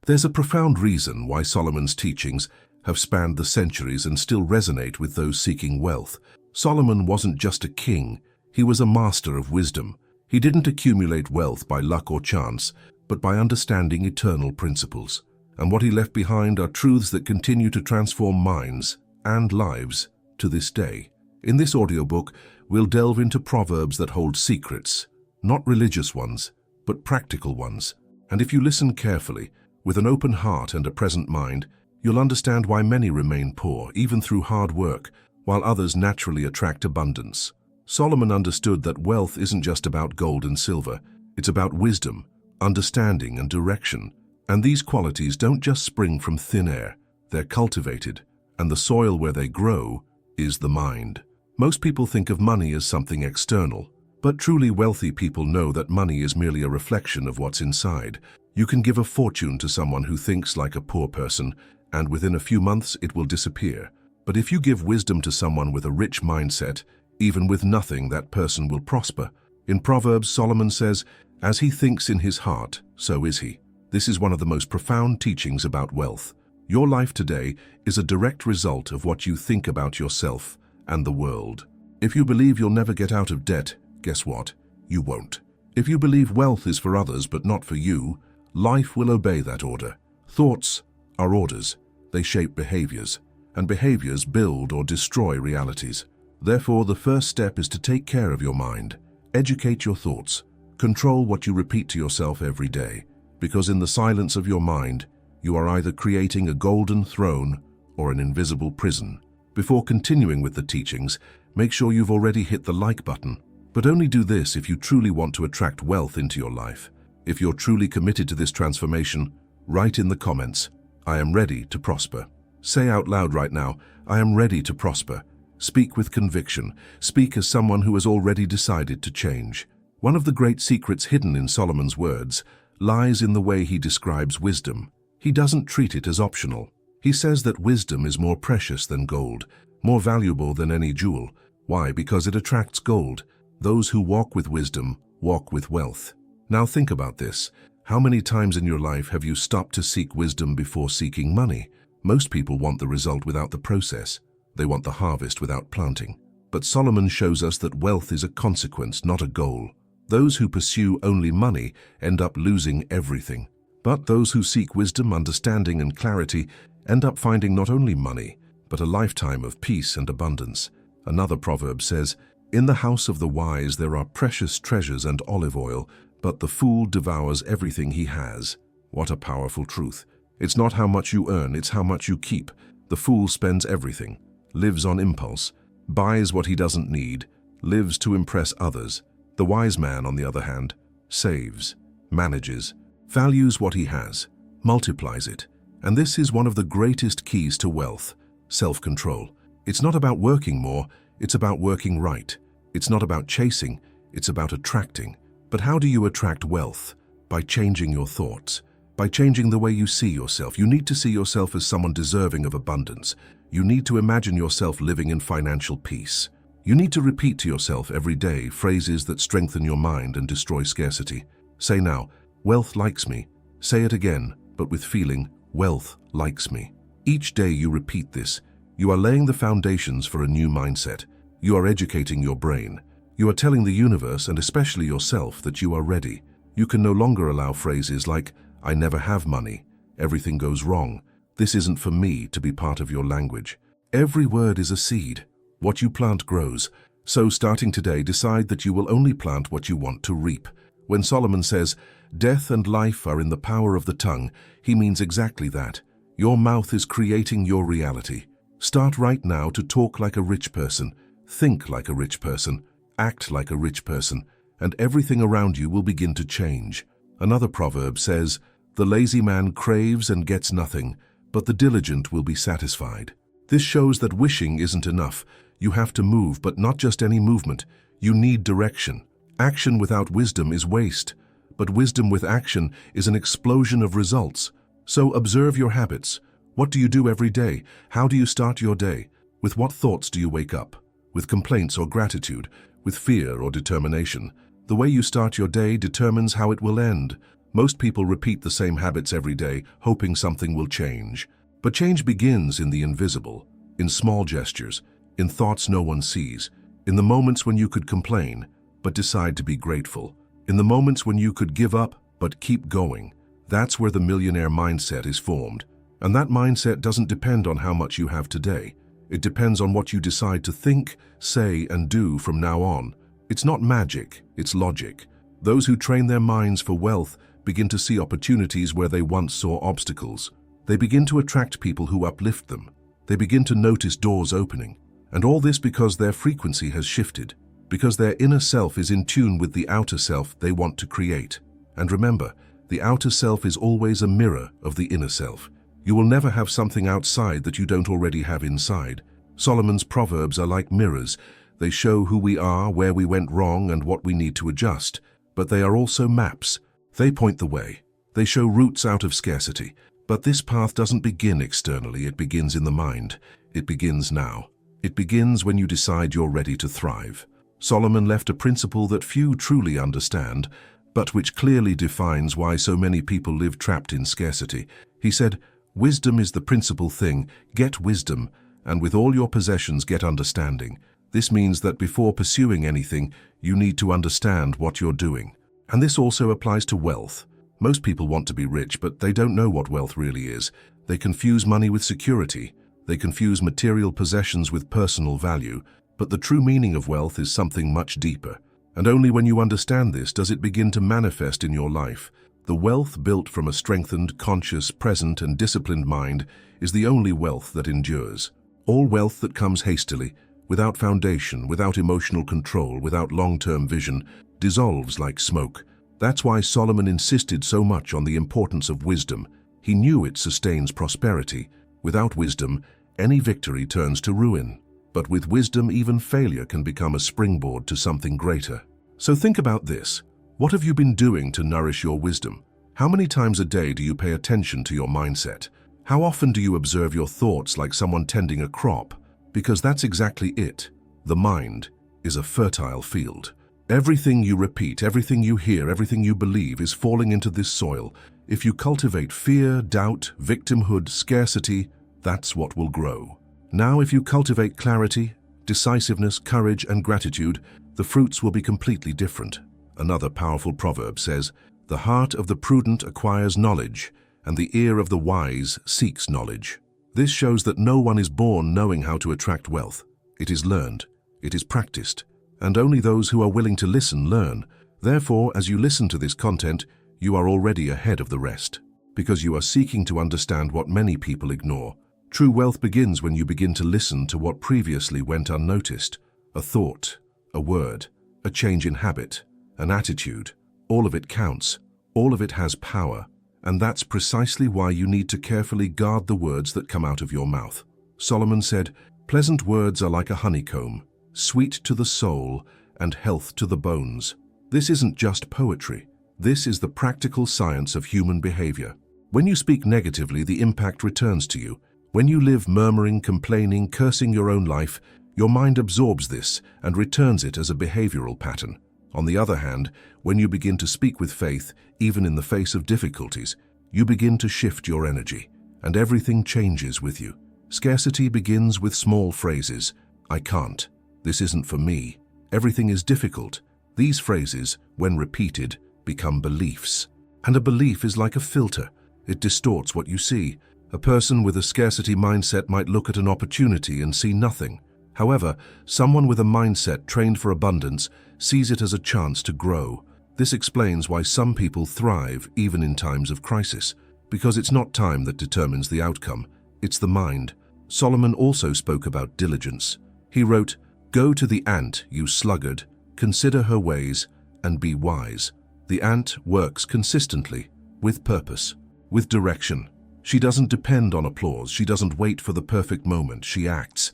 There's a profound reason why Solomon's teachings have spanned the centuries and still resonate with those seeking wealth. Solomon wasn't just a king, he was a master of wisdom. He didn't accumulate wealth by luck or chance, but by understanding eternal principles. And what he left behind are truths that continue to transform minds and lives to this day. In this audiobook, we'll delve into proverbs that hold secrets, not religious ones, but practical ones. And if you listen carefully, with an open heart and a present mind, you'll understand why many remain poor, even through hard work, while others naturally attract abundance. Solomon understood that wealth isn't just about gold and silver, it's about wisdom, understanding, and direction. And these qualities don't just spring from thin air, they're cultivated, and the soil where they grow is the mind. Most people think of money as something external, but truly wealthy people know that money is merely a reflection of what's inside. You can give a fortune to someone who thinks like a poor person, and within a few months it will disappear. But if you give wisdom to someone with a rich mindset, even with nothing, that person will prosper. In Proverbs, Solomon says, "As he thinks in his heart, so is he." This is one of the most profound teachings about wealth. Your life today is a direct result of what you think about yourself and the world. If you believe you'll never get out of debt, guess what? You won't. If you believe wealth is for others but not for you, life will obey that order. Thoughts are orders. They shape behaviors, and behaviors build or destroy realities. Therefore, the first step is to take care of your mind. Educate your thoughts. Control what you repeat to yourself every day, because in the silence of your mind, you are either creating a golden throne or an invisible prison. Before continuing with the teachings, make sure you've already hit the like button. But only do this if you truly want to attract wealth into your life. If you're truly committed to this transformation, write in the comments, "I am ready to prosper." Say out loud right now, "I am ready to prosper." Speak with conviction. Speak as someone who has already decided to change. One of the great secrets hidden in Solomon's words lies in the way he describes wisdom. He doesn't treat it as optional. He says that wisdom is more precious than gold, more valuable than any jewel. Why? Because it attracts gold. Those who walk with wisdom walk with wealth. Now think about this. How many times in your life have you stopped to seek wisdom before seeking money? Most people want the result without the process. They want the harvest without planting. But Solomon shows us that wealth is a consequence, not a goal. Those who pursue only money end up losing everything. But those who seek wisdom, understanding, and clarity end up finding not only money, but a lifetime of peace and abundance. Another proverb says, "In the house of the wise there are precious treasures and olive oil, but the fool devours everything he has." What a powerful truth. It's not how much you earn, it's how much you keep. The fool spends everything, lives on impulse, buys what he doesn't need, lives to impress others. The wise man, on the other hand, saves, manages, values what he has, multiplies it. And this is one of the greatest keys to wealth, self-control. It's not about working more, it's about working right. It's not about chasing, it's about attracting. But how do you attract wealth? By changing your thoughts, by changing the way you see yourself. You need to see yourself as someone deserving of abundance. You need to imagine yourself living in financial peace. You need to repeat to yourself every day phrases that strengthen your mind and destroy scarcity. Say now, "Wealth likes me." Say it again, but with feeling, "Wealth likes me." Each day you repeat this. You are laying the foundations for a new mindset. You are educating your brain. You are telling the universe, and especially yourself, that you are ready. You can no longer allow phrases like, "I never have money," "Everything goes wrong," "This isn't for me," to be part of your language. Every word is a seed. What you plant grows. So starting today, decide that you will only plant what you want to reap. When Solomon says, "Death and life are in the power of the tongue," he means exactly that. Your mouth is creating your reality. Start right now to talk like a rich person, think like a rich person, act like a rich person, and everything around you will begin to change. Another proverb says, "The lazy man craves and gets nothing, but the diligent will be satisfied." This shows that wishing isn't enough. You have to move, but not just any movement. You need direction. Action without wisdom is waste, but wisdom with action is an explosion of results. So observe your habits. What do you do every day? How do you start your day? With what thoughts do you wake up? With complaints or gratitude? With fear or determination? The way you start your day determines how it will end. Most people repeat the same habits every day, hoping something will change. But change begins in the invisible, in small gestures, in thoughts no one sees, in the moments when you could complain, but decide to be grateful, in the moments when you could give up, but keep going. That's where the millionaire mindset is formed. And that mindset doesn't depend on how much you have today. It depends on what you decide to think, say, and do from now on. It's not magic, it's logic. Those who train their minds for wealth begin to see opportunities where they once saw obstacles. They begin to attract people who uplift them. They begin to notice doors opening. And all this because their frequency has shifted, because their inner self is in tune with the outer self they want to create. And remember, the outer self is always a mirror of the inner self. You will never have something outside that you don't already have inside. Solomon's Proverbs are like mirrors. They show who we are, where we went wrong, and what we need to adjust. But they are also maps. They point the way. They show routes out of scarcity. But this path doesn't begin externally, it begins in the mind. It begins now. It begins when you decide you're ready to thrive. Solomon left a principle that few truly understand, but which clearly defines why so many people live trapped in scarcity. He said, "Wisdom is the principal thing. Get wisdom, and with all your possessions get understanding." This means that before pursuing anything, you need to understand what you're doing. And this also applies to wealth. Most people want to be rich, but they don't know what wealth really is. They confuse money with security. They confuse material possessions with personal value. But the true meaning of wealth is something much deeper. And only when you understand this does it begin to manifest in your life. The wealth built from a strengthened, conscious, present, and disciplined mind is the only wealth that endures. All wealth that comes hastily, without foundation, without emotional control, without long-term vision, dissolves like smoke. That's why Solomon insisted so much on the importance of wisdom. He knew it sustains prosperity. Without wisdom, any victory turns to ruin. But with wisdom, even failure can become a springboard to something greater. So think about this. What have you been doing to nourish your wisdom? How many times a day do you pay attention to your mindset? How often do you observe your thoughts like someone tending a crop? Because that's exactly it. The mind is a fertile field. Everything you repeat, everything you hear, everything you believe is falling into this soil. If you cultivate fear, doubt, victimhood, scarcity, that's what will grow. Now, if you cultivate clarity, decisiveness, courage, and gratitude, the fruits will be completely different. Another powerful proverb says, "The heart of the prudent acquires knowledge, and the ear of the wise seeks knowledge." This shows that no one is born knowing how to attract wealth. It is learned, it is practiced, and only those who are willing to listen learn. Therefore, as you listen to this content, you are already ahead of the rest, because you are seeking to understand what many people ignore. True wealth begins when you begin to listen to what previously went unnoticed. A thought, a word, a change in habit, an attitude. All of it counts. All of it has power. And that's precisely why you need to carefully guard the words that come out of your mouth. Solomon said, "Pleasant words are like a honeycomb, sweet to the soul and health to the bones." This isn't just poetry. This is the practical science of human behavior. When you speak negatively, the impact returns to you. When you live murmuring, complaining, cursing your own life, your mind absorbs this and returns it as a behavioral pattern. On the other hand, when you begin to speak with faith, even in the face of difficulties, you begin to shift your energy, and everything changes with you. Scarcity begins with small phrases. "I can't. This isn't for me. Everything is difficult." These phrases, when repeated, become beliefs. And a belief is like a filter. It distorts what you see. A person with a scarcity mindset might look at an opportunity and see nothing. However, someone with a mindset trained for abundance sees it as a chance to grow. This explains why some people thrive even in times of crisis, because it's not time that determines the outcome, it's the mind. Solomon also spoke about diligence. He wrote, "Go to the ant, you sluggard, consider her ways, and be wise." The ant works consistently, with purpose, with direction. She doesn't depend on applause. She doesn't wait for the perfect moment. She acts.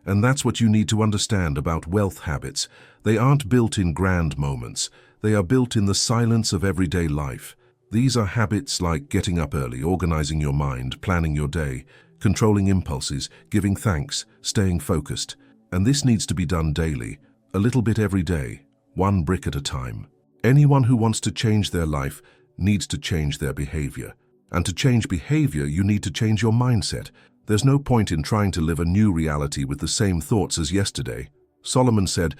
And that's what you need to understand about wealth habits. They aren't built in grand moments. They are built in the silence of everyday life. These are habits like getting up early, organizing your mind, planning your day, controlling impulses, giving thanks, staying focused. And this needs to be done daily, a little bit every day, one brick at a time. Anyone who wants to change their life needs to change their behavior. And to change behavior, you need to change your mindset. There's no point in trying to live a new reality with the same thoughts as yesterday. Solomon said,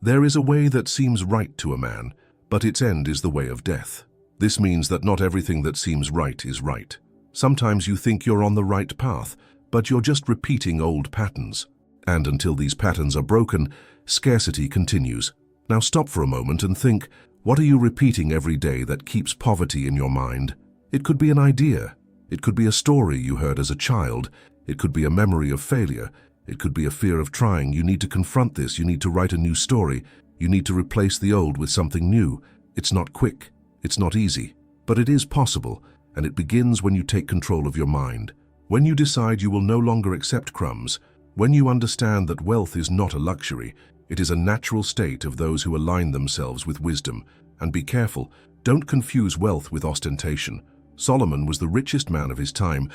"There is a way that seems right to a man, but its end is the way of death." This means that not everything that seems right is right. Sometimes you think you're on the right path, but you're just repeating old patterns. And until these patterns are broken, scarcity continues. Now stop for a moment and think, what are you repeating every day that keeps poverty in your mind? It could be an idea. It could be a story you heard as a child. It could be a memory of failure. It could be a fear of trying. You need to confront this. You need to write a new story. You need to replace the old with something new. It's not quick. It's not easy. But it is possible, and it begins when you take control of your mind. When you decide you will no longer accept crumbs, when you understand that wealth is not a luxury, it is a natural state of those who align themselves with wisdom. And be careful, don't confuse wealth with ostentation. Solomon was the richest man of his time,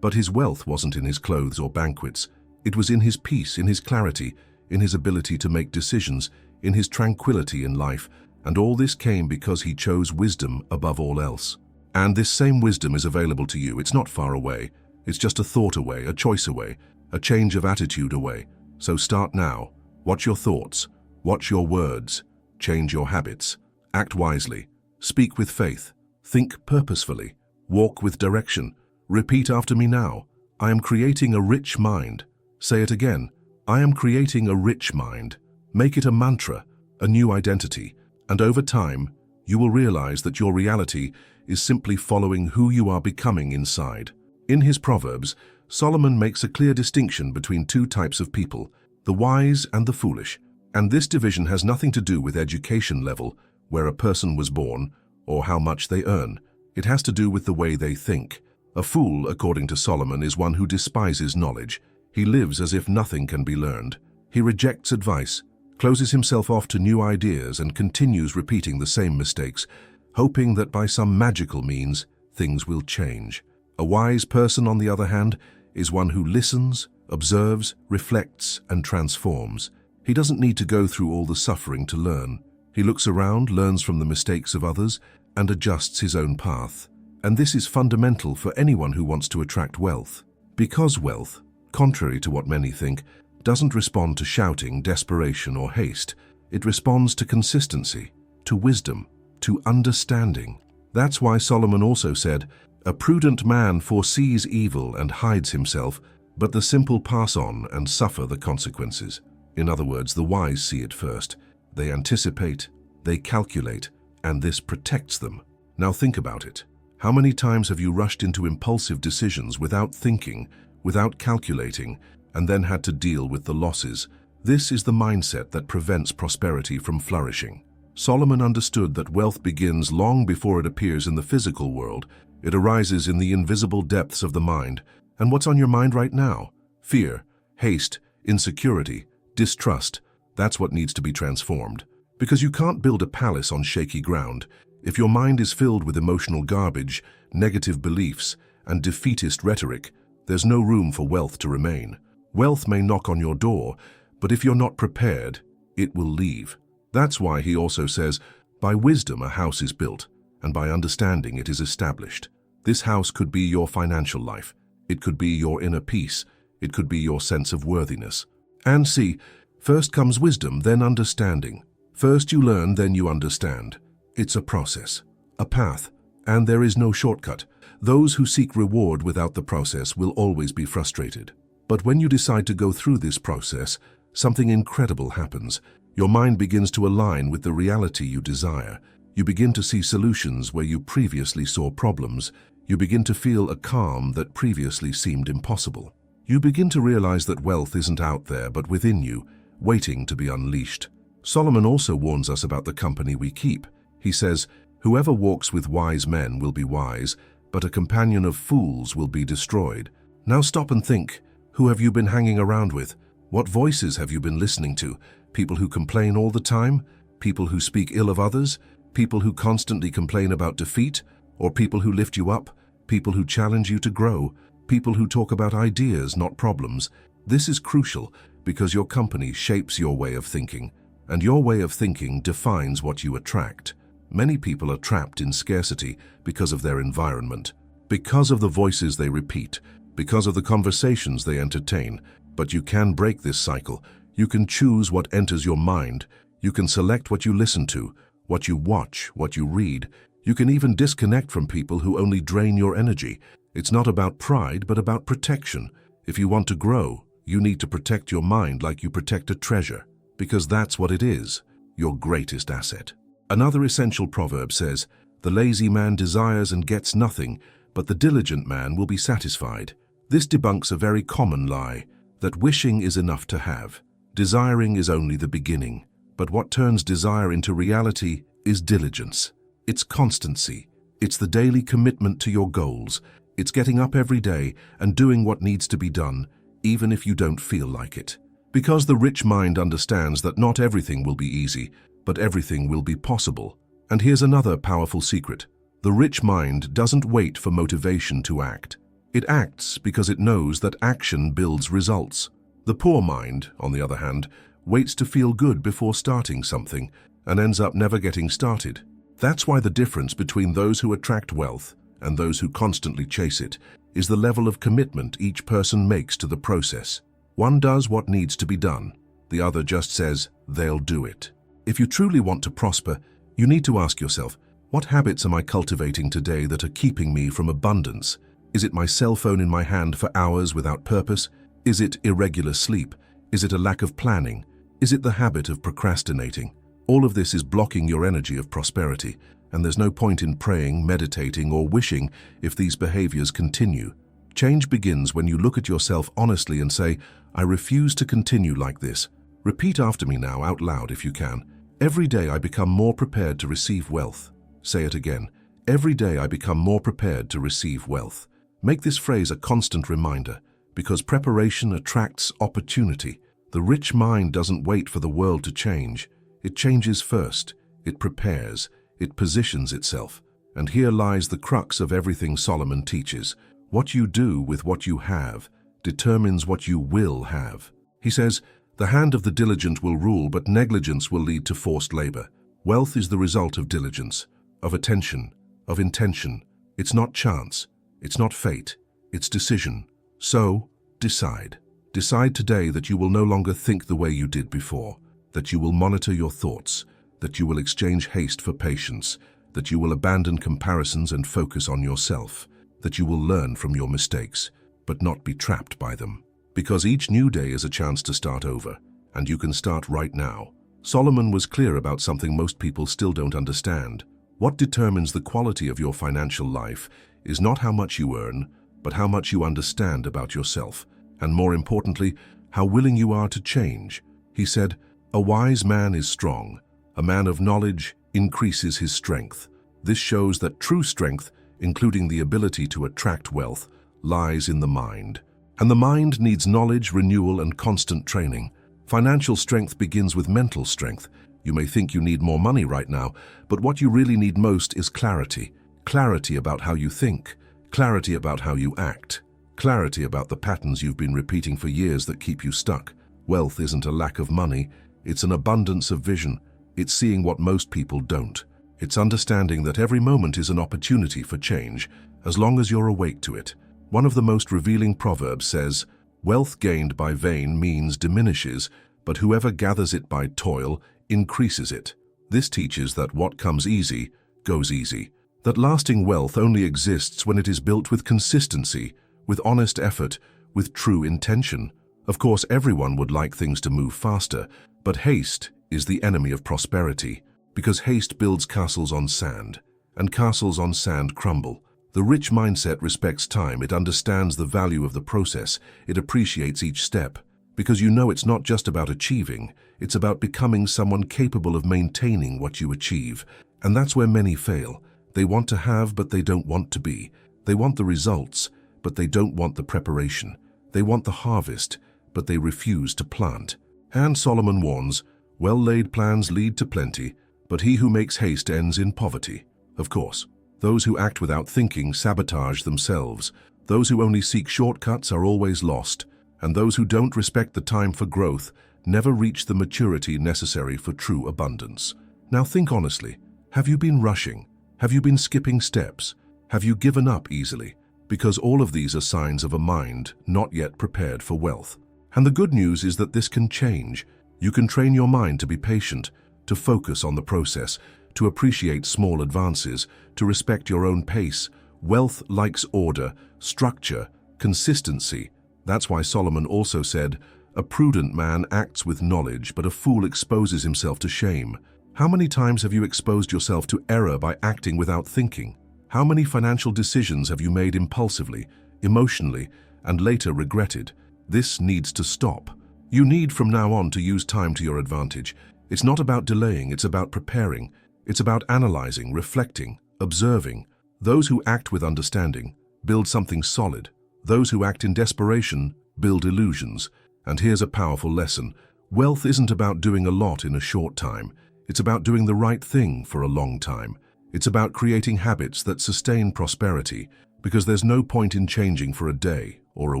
but his wealth wasn't in his clothes or banquets. It was in his peace, in his clarity, in his ability to make decisions, in his tranquility in life, and all this came because he chose wisdom above all else. And this same wisdom is available to you. It's not far away. It's just a thought away, a choice away, a change of attitude away. So start now. Watch your thoughts. Watch your words. Change your habits. Act wisely. Speak with faith. Think purposefully. Walk with direction. Repeat after me now. I am creating a rich mind. Say it again. I am creating a rich mind. Make it a mantra, a new identity. And over time, you will realize that your reality is simply following who you are becoming inside. In his Proverbs, Solomon makes a clear distinction between two types of people, the wise and the foolish. And this division has nothing to do with education level, where a person was born, or how much they earn. It has to do with the way they think. A fool, according to Solomon, is one who despises knowledge. He lives as if nothing can be learned. He rejects advice, closes himself off to new ideas, and continues repeating the same mistakes, hoping that by some magical means, things will change. A wise person, on the other hand, is one who listens, observes, reflects, and transforms. He doesn't need to go through all the suffering to learn. He looks around, learns from the mistakes of others, and adjusts his own path. And this is fundamental for anyone who wants to attract wealth. Because wealth, contrary to what many think, doesn't respond to shouting, desperation, or haste. It responds to consistency, to wisdom, to understanding. That's why Solomon also said, "A prudent man foresees evil and hides himself, but the simple pass on and suffer the consequences." In other words, the wise see it first. They anticipate, they calculate, and this protects them. Now think about it. How many times have you rushed into impulsive decisions without thinking, without calculating, and then had to deal with the losses? This is the mindset that prevents prosperity from flourishing. Solomon understood that wealth begins long before it appears in the physical world. It arises in the invisible depths of the mind. And what's on your mind right now? Fear, haste, insecurity, distrust. That's what needs to be transformed. Because you can't build a palace on shaky ground. If your mind is filled with emotional garbage, negative beliefs, and defeatist rhetoric, there's no room for wealth to remain. Wealth may knock on your door, but if you're not prepared, it will leave. That's why he also says, by wisdom a house is built, and by understanding it is established. This house could be your financial life. It could be your inner peace. It could be your sense of worthiness. And see, first comes wisdom, then understanding. First you learn, then you understand. It's a process, a path, and there is no shortcut. Those who seek reward without the process will always be frustrated. But when you decide to go through this process, something incredible happens. Your mind begins to align with the reality you desire. You begin to see solutions where you previously saw problems. You begin to feel a calm that previously seemed impossible. You begin to realize that wealth isn't out there but within you, waiting to be unleashed. Solomon also warns us about the company we keep. He says, "Whoever walks with wise men will be wise, but a companion of fools will be destroyed." Now stop and think. Who have you been hanging around with? What voices have you been listening to? People who complain all the time? People who speak ill of others? People who constantly complain about defeat? Or people who lift you up? People who challenge you to grow? People who talk about ideas, not problems? This is crucial because your company shapes your way of thinking, and your way of thinking defines what you attract. Many people are trapped in scarcity because of their environment, because of the voices they repeat, because of the conversations they entertain. But you can break this cycle. You can choose what enters your mind. You can select what you listen to, what you watch, what you read. You can even disconnect from people who only drain your energy. It's not about pride, but about protection. If you want to grow, you need to protect your mind like you protect a treasure, because that's what it is, your greatest asset. Another essential proverb says, "The lazy man desires and gets nothing, but the diligent man will be satisfied." This debunks a very common lie, that wishing is enough to have. Desiring is only the beginning, but what turns desire into reality is diligence. It's constancy. It's the daily commitment to your goals. It's getting up every day and doing what needs to be done, even if you don't feel like it. Because the rich mind understands that not everything will be easy, but everything will be possible. And here's another powerful secret. The rich mind doesn't wait for motivation to act. It acts because it knows that action builds results. The poor mind, on the other hand, waits to feel good before starting something and ends up never getting started. That's why the difference between those who attract wealth and those who constantly chase it is the level of commitment each person makes to the process. One does what needs to be done. The other just says they'll do it. If you truly want to prosper, you need to ask yourself, what habits am I cultivating today that are keeping me from abundance? Is it my cell phone in my hand for hours without purpose? Is it irregular sleep? Is it a lack of planning? Is it the habit of procrastinating? All of this is blocking your energy of prosperity, and there's no point in praying, meditating, or wishing if these behaviors continue. Change begins when you look at yourself honestly and say, "I refuse to continue like this." Repeat after me now out loud if you can. Every day I become more prepared to receive wealth. Say it again. Every day I become more prepared to receive wealth. Make this phrase a constant reminder, because preparation attracts opportunity. The rich mind doesn't wait for the world to change. It changes first. It prepares. It positions itself. And here lies the crux of everything Solomon teaches. What you do with what you have determines what you will have. He says, "The hand of the diligent will rule, but negligence will lead to forced labor." Wealth is the result of diligence, of attention, of intention. It's not chance. It's not fate. It's decision. So, decide. Decide today that you will no longer think the way you did before, that you will monitor your thoughts, that you will exchange haste for patience, that you will abandon comparisons and focus on yourself, that you will learn from your mistakes, but not be trapped by them. Because each new day is a chance to start over, and you can start right now. Solomon was clear about something most people still don't understand. What determines the quality of your financial life is not how much you earn, but how much you understand about yourself, and more importantly, how willing you are to change. He said, "A wise man is strong. A man of knowledge increases his strength." This shows that true strength, including the ability to attract wealth, lies in the mind. And the mind needs knowledge, renewal, and constant training. Financial strength begins with mental strength. You may think you need more money right now, but what you really need most is clarity. Clarity about how you think, clarity about how you act, clarity about the patterns you've been repeating for years that keep you stuck. Wealth isn't a lack of money, it's an abundance of vision. It's seeing what most people don't. It's understanding that every moment is an opportunity for change, as long as you're awake to it. One of the most revealing proverbs says, "Wealth gained by vain means diminishes, but whoever gathers it by toil increases it." This teaches that what comes easy goes easy. That lasting wealth only exists when it is built with consistency, with honest effort, with true intention. Of course, everyone would like things to move faster, but haste is the enemy of prosperity, because haste builds castles on sand, and castles on sand crumble. The rich mindset respects time. It understands the value of the process. It appreciates each step, because you know it's not just about achieving, it's about becoming someone capable of maintaining what you achieve. And that's where many fail. They want to have, but they don't want to be. They want the results, but they don't want the preparation. They want the harvest, but they refuse to plant. And Solomon warns, "Well-laid plans lead to plenty, but he who makes haste ends in poverty." Of course, those who act without thinking sabotage themselves. Those who only seek shortcuts are always lost, and those who don't respect the time for growth never reach the maturity necessary for true abundance. Now think honestly. Have you been rushing? Have you been skipping steps? Have you given up easily? Because all of these are signs of a mind not yet prepared for wealth. And the good news is that this can change. You can train your mind to be patient, to focus on the process, to appreciate small advances, to respect your own pace. Wealth likes order, structure, consistency. That's why Solomon also said, "A prudent man acts with knowledge, but a fool exposes himself to shame." How many times have you exposed yourself to error by acting without thinking? How many financial decisions have you made impulsively, emotionally, and later regretted? This needs to stop. You need from now on to use time to your advantage. It's not about delaying, it's about preparing. It's about analyzing, reflecting, observing. Those who act with understanding build something solid. Those who act in desperation build illusions. And here's a powerful lesson. Wealth isn't about doing a lot in a short time. It's about doing the right thing for a long time. It's about creating habits that sustain prosperity, because there's no point in changing for a day or a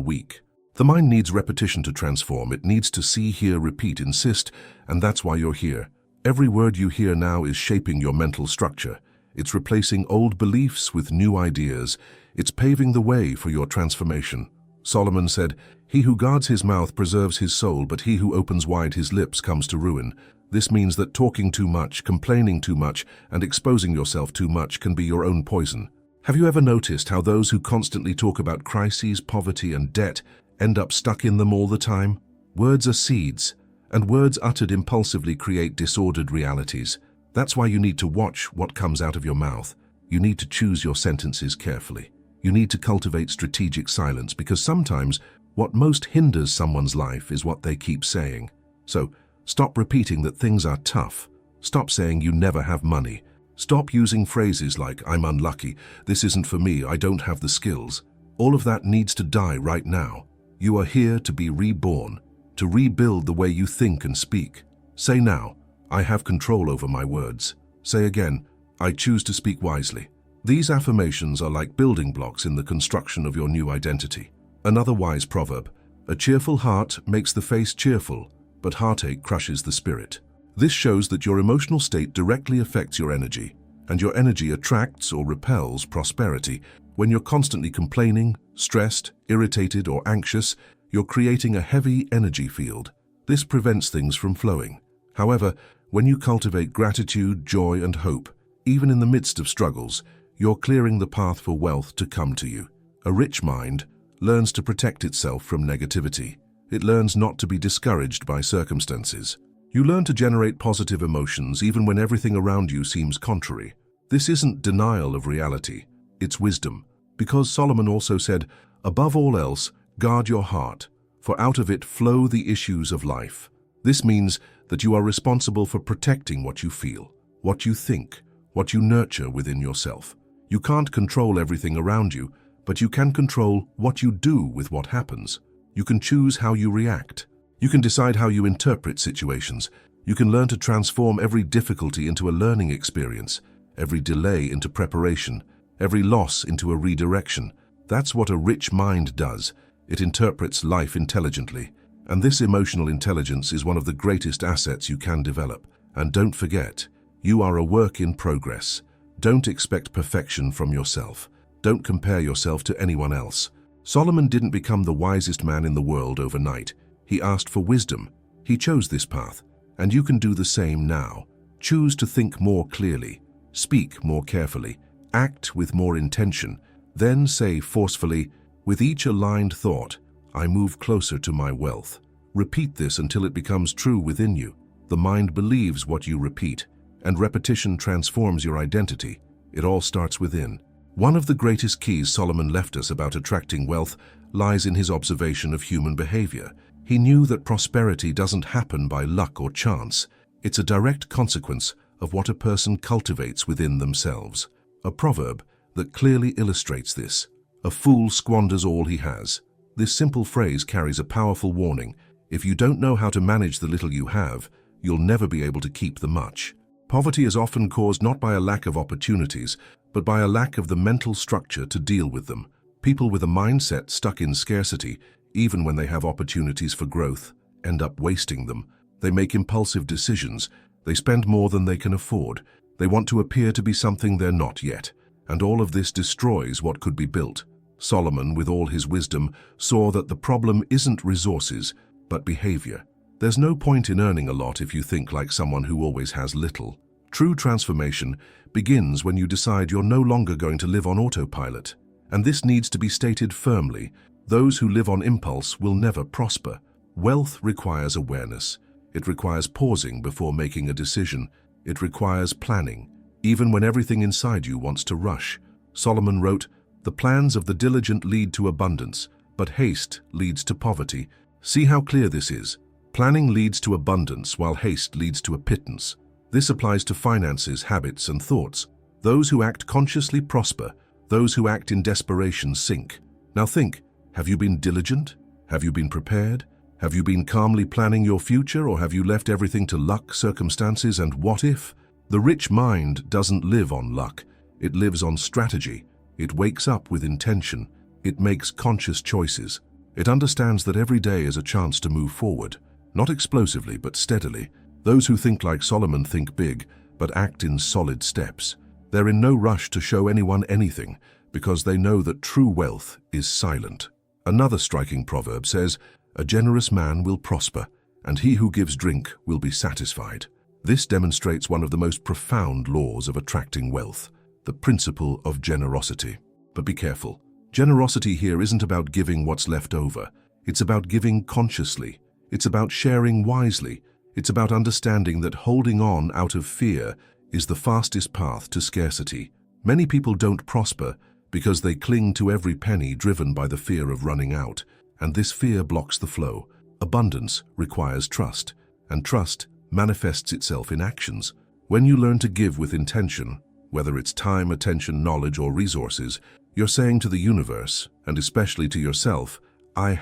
week. The mind needs repetition to transform. It needs to see, hear, repeat, insist, and that's why you're here. Every word you hear now is shaping your mental structure. It's replacing old beliefs with new ideas. It's paving the way for your transformation. Solomon said, "He who guards his mouth preserves his soul, but he who opens wide his lips comes to ruin." This means that talking too much, complaining too much, and exposing yourself too much can be your own poison. Have you ever noticed how those who constantly talk about crises, poverty, and debt end up stuck in them all the time? Words are seeds, and words uttered impulsively create disordered realities. That's why you need to watch what comes out of your mouth. You need to choose your sentences carefully. You need to cultivate strategic silence, because sometimes what most hinders someone's life is what they keep saying. So, stop repeating that things are tough. Stop saying you never have money. Stop using phrases like, "I'm unlucky," "This isn't for me," "I don't have the skills." All of that needs to die right now. You are here to be reborn, to rebuild the way you think and speak. Say now, "I have control over my words." Say again, "I choose to speak wisely." These affirmations are like building blocks in the construction of your new identity. Another wise proverb, "A cheerful heart makes the face cheerful, but heartache crushes the spirit." This shows that your emotional state directly affects your energy, and your energy attracts or repels prosperity. When you're constantly complaining, stressed, irritated, or anxious, you're creating a heavy energy field. This prevents things from flowing. However, when you cultivate gratitude, joy, and hope, even in the midst of struggles, you're clearing the path for wealth to come to you. A rich mind learns to protect itself from negativity. It learns not to be discouraged by circumstances. You learn to generate positive emotions even when everything around you seems contrary. This isn't denial of reality, it's wisdom. Because Solomon also said, "Above all else, guard your heart, for out of it flow the issues of life." This means that you are responsible for protecting what you feel, what you think, what you nurture within yourself. You can't control everything around you, but you can control what you do with what happens. You can choose how you react. You can decide how you interpret situations. You can learn to transform every difficulty into a learning experience, every delay into preparation, every loss into a redirection. That's what a rich mind does. It interprets life intelligently. And this emotional intelligence is one of the greatest assets you can develop. And don't forget, you are a work in progress. Don't expect perfection from yourself. Don't compare yourself to anyone else. Solomon didn't become the wisest man in the world overnight. He asked for wisdom. He chose this path. And you can do the same now. Choose to think more clearly, speak more carefully, act with more intention, then say forcefully, "With each aligned thought, I move closer to my wealth." Repeat this until it becomes true within you. The mind believes what you repeat, and repetition transforms your identity. It all starts within. One of the greatest keys Solomon left us about attracting wealth lies in his observation of human behavior. He knew that prosperity doesn't happen by luck or chance. It's a direct consequence of what a person cultivates within themselves. A proverb that clearly illustrates this: "A fool squanders all he has." This simple phrase carries a powerful warning. If you don't know how to manage the little you have, you'll never be able to keep the much. Poverty is often caused not by a lack of opportunities, but by a lack of the mental structure to deal with them. People with a mindset stuck in scarcity, even when they have opportunities for growth, end up wasting them. They make impulsive decisions. They spend more than they can afford. They want to appear to be something they're not yet, and all of this destroys what could be built. Solomon, with all his wisdom, saw that the problem isn't resources, but behavior. There's no point in earning a lot if you think like someone who always has little. True transformation begins when you decide you're no longer going to live on autopilot. And this needs to be stated firmly. Those who live on impulse will never prosper. Wealth requires awareness. It requires pausing before making a decision. It requires planning, even when everything inside you wants to rush. Solomon wrote, "The plans of the diligent lead to abundance, but haste leads to poverty." See how clear this is. Planning leads to abundance, while haste leads to a pittance. This applies to finances, habits, and thoughts. Those who act consciously prosper. Those who act in desperation sink. Now think, have you been diligent? Have you been prepared? Have you been calmly planning your future, or have you left everything to luck, circumstances, and what if? The rich mind doesn't live on luck. It lives on strategy. It wakes up with intention. It makes conscious choices. It understands that every day is a chance to move forward. Not explosively, but steadily. Those who think like Solomon think big, but act in solid steps. They're in no rush to show anyone anything, because they know that true wealth is silent. Another striking proverb says, "A generous man will prosper, and he who gives drink will be satisfied." This demonstrates one of the most profound laws of attracting wealth, the principle of generosity. But be careful. Generosity here isn't about giving what's left over. It's about giving consciously. It's about sharing wisely. It's about understanding that holding on out of fear is the fastest path to scarcity. Many people don't prosper because they cling to every penny driven by the fear of running out, and this fear blocks the flow. Abundance requires trust, and trust manifests itself in actions. When you learn to give with intention, whether it's time, attention, knowledge, or resources, you're saying to the universe, and especially to yourself, I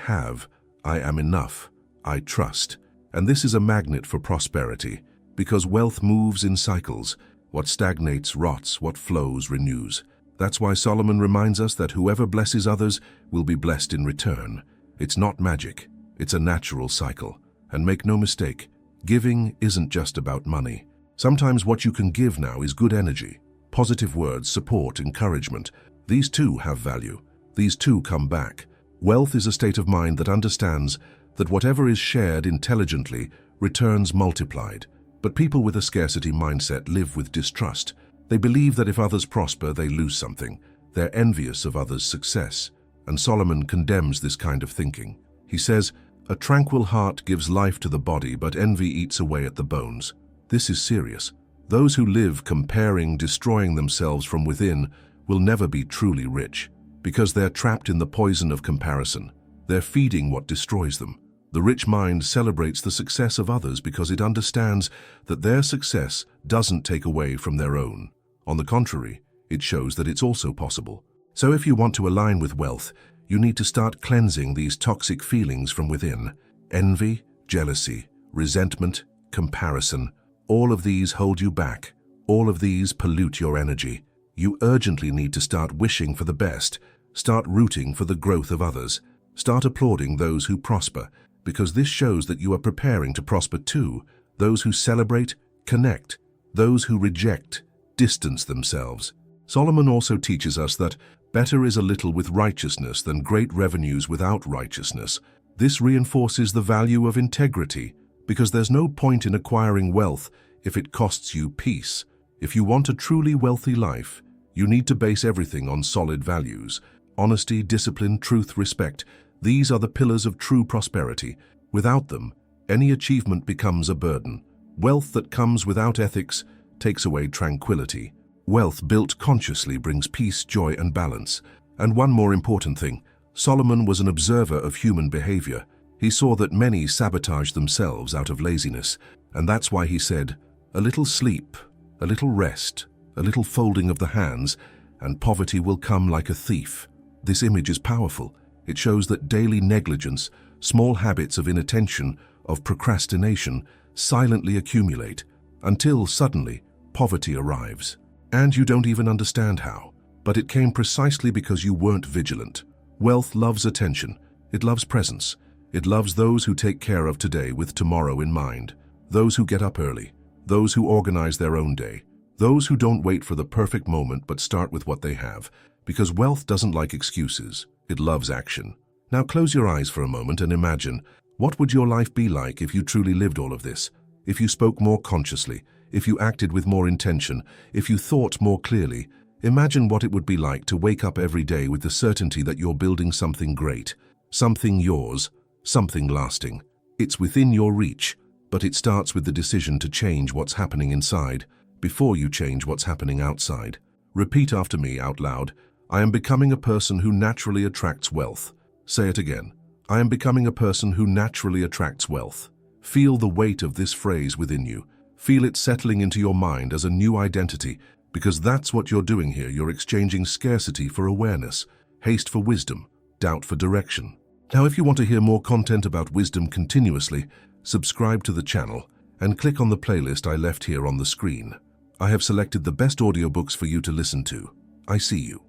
am enough, I trust. And this is a magnet for prosperity, because wealth moves in cycles. What stagnates rots, what flows renews. That's why Solomon reminds us that whoever blesses others will be blessed in return. It's not magic, it's a natural cycle. And make no mistake, giving isn't just about money. Sometimes what you can give now is good energy, positive words, support, encouragement. These too have value. These too come back. Wealth is a state of mind that understands that whatever is shared intelligently returns multiplied. But people with a scarcity mindset live with distrust. They believe that if others prosper, they lose something. They're envious of others' success. And Solomon condemns this kind of thinking. He says, "A tranquil heart gives life to the body, but envy eats away at the bones." This is serious. Those who live comparing, destroying themselves from within will never be truly rich, because they're trapped in the poison of comparison. They're feeding what destroys them. The rich mind celebrates the success of others because it understands that their success doesn't take away from their own. On the contrary, it shows that it's also possible. So if you want to align with wealth, you need to start cleansing these toxic feelings from within. Envy, jealousy, resentment, comparison, all of these hold you back. All of these pollute your energy. You urgently need to start wishing for the best. Start rooting for the growth of others. Start applauding those who prosper, because this shows that you are preparing to prosper too. Those who celebrate, connect. Those who reject, distance themselves. Solomon also teaches us that better is a little with righteousness than great revenues without righteousness. This reinforces the value of integrity, because there's no point in acquiring wealth if it costs you peace. If you want a truly wealthy life, you need to base everything on solid values. Honesty, discipline, truth, respect. These are the pillars of true prosperity. Without them, any achievement becomes a burden. Wealth that comes without ethics takes away tranquility. Wealth built consciously brings peace, joy, and balance. And one more important thing, Solomon was an observer of human behavior. He saw that many sabotage themselves out of laziness, and that's why he said, "A little sleep, a little rest, a little folding of the hands, and poverty will come like a thief." This image is powerful. It shows that daily negligence, small habits of inattention, of procrastination, silently accumulate, until suddenly poverty arrives. And you don't even understand how. But it came precisely because you weren't vigilant. Wealth loves attention. It loves presence. It loves those who take care of today with tomorrow in mind. Those who get up early. Those who organize their own day. Those who don't wait for the perfect moment but start with what they have, because wealth doesn't like excuses, it loves action. Now close your eyes for a moment and imagine, what would your life be like if you truly lived all of this? If you spoke more consciously, if you acted with more intention, if you thought more clearly, imagine what it would be like to wake up every day with the certainty that you're building something great, something yours, something lasting. It's within your reach, but it starts with the decision to change what's happening inside before you change what's happening outside. Repeat after me out loud. I am becoming a person who naturally attracts wealth. Say it again. I am becoming a person who naturally attracts wealth. Feel the weight of this phrase within you. Feel it settling into your mind as a new identity, because that's what you're doing here. You're exchanging scarcity for awareness, haste for wisdom, doubt for direction. Now, if you want to hear more content about wisdom continuously, subscribe to the channel and click on the playlist I left here on the screen. I have selected the best audiobooks for you to listen to. I see you.